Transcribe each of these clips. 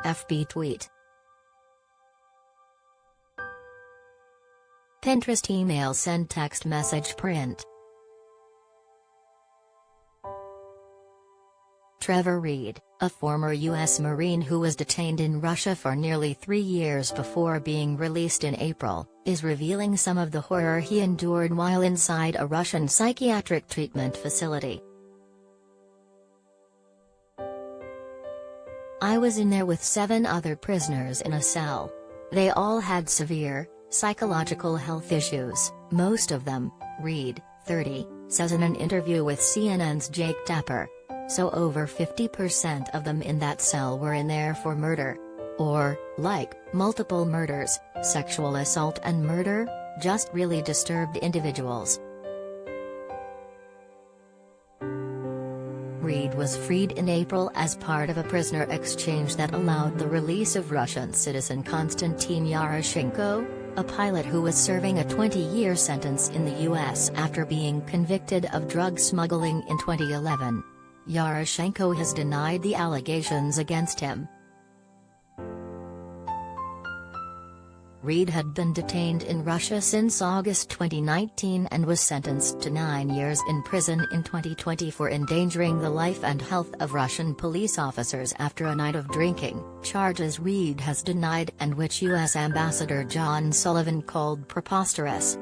FB tweet. Pinterest email send text message print. Trevor Reed, a former U.S. Marine who was detained in Russia for nearly 3 years before being released in April, is revealing some of the horror he endured while inside a Russian psychiatric treatment facility. "I was in there with 7 other prisoners in a cell. They all had severe, psychological health issues, most of them," Reed, 30, says in an interview with CNN's Jake Tapper. "So over 50% of them in that cell were in there for murder. Or, like, multiple murders, sexual assault and murder, just really disturbed individuals." Reed was freed in April as part of a prisoner exchange that allowed the release of Russian citizen Konstantin Yaroshenko, a pilot who was serving a 20-year sentence in the U.S. after being convicted of drug smuggling in 2011. Yaroshenko has denied the allegations against him. Reed had been detained in Russia since August 2019 and was sentenced to 9 years in prison in 2020 for endangering the life and health of Russian police officers after a night of drinking, charges Reed has denied and which U.S. Ambassador John Sullivan called preposterous.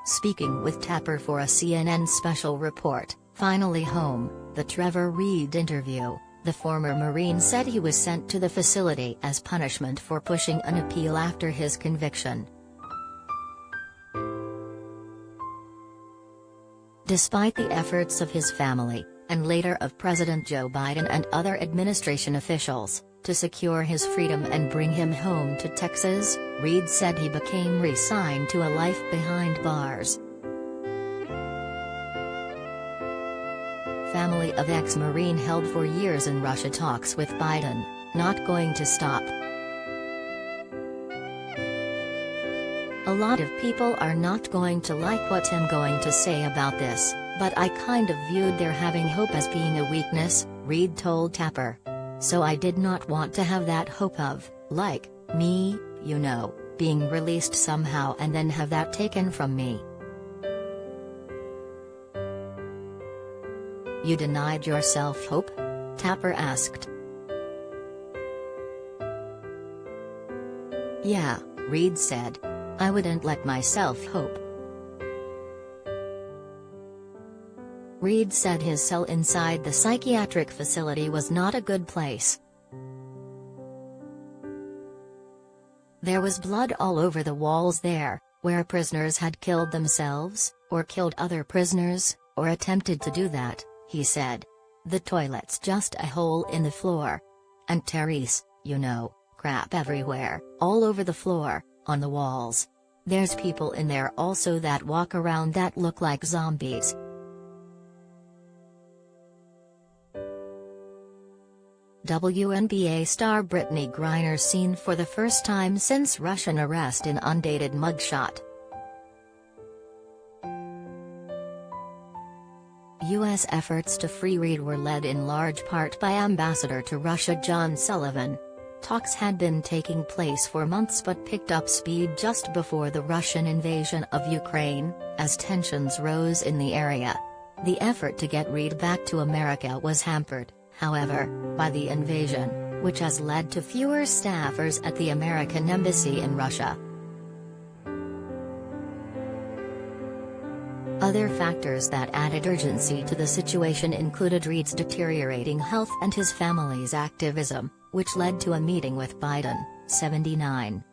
Speaking with Tapper for a CNN special report, Finally Home, the Trevor Reed interview, the former Marine said he was sent to the facility as punishment for pushing an appeal after his conviction. Despite the efforts of his family, and later of President Joe Biden and other administration officials, to secure his freedom and bring him home to Texas, Reed said he became resigned to a life behind bars. Family of ex-Marine held for years in Russia talks with Biden, not going to stop. "A lot of people are not going to like what I'm going to say about this, but I kind of viewed their having hope as being a weakness," Reed told Tapper. "So I did not want to have that hope of, like, me, you know, being released somehow and then have that taken from me." "You denied yourself hope?" Tapper asked. "Yeah," Reed said. "I wouldn't let myself hope." Reed said his cell inside the psychiatric facility was not a good place. "There was blood all over the walls there, where prisoners had killed themselves, or killed other prisoners, or attempted to do that," he said. "The toilet's just a hole in the floor. And Therese, you know, crap everywhere, all over the floor, on the walls. There's people in there also that walk around that look like zombies." WNBA star Brittany Griner seen for the first time since Russian arrest in undated mugshot. U.S. efforts to free Reed were led in large part by Ambassador to Russia John Sullivan. Talks had been taking place for months but picked up speed just before the Russian invasion of Ukraine, as tensions rose in the area. The effort to get Reed back to America was hampered, however, by the invasion, which has led to fewer staffers at the American embassy in Russia. Other factors that added urgency to the situation included Reed's deteriorating health and his family's activism, which led to a meeting with Biden, 79.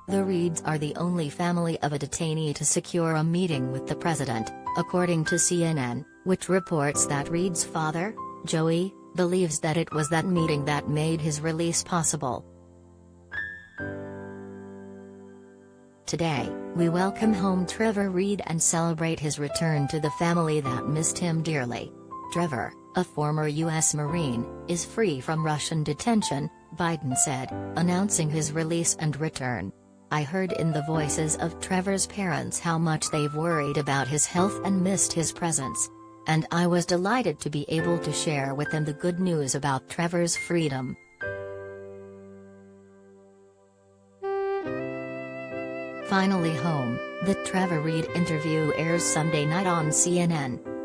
The Reeds are the only family of a detainee to secure a meeting with the president, according to CNN, which reports that Reed's father, Joey, believes that it was that meeting that made his release possible. "Today, we welcome home Trevor Reed and celebrate his return to the family that missed him dearly. Trevor, a former U.S. Marine, is free from Russian detention," Biden said, announcing his release and return. "I heard in the voices of Trevor's parents how much they've worried about his health and missed his presence. and I was delighted to be able to share with him the good news about Trevor's freedom. Finally home, the Trevor Reed interview airs Sunday night on CNN.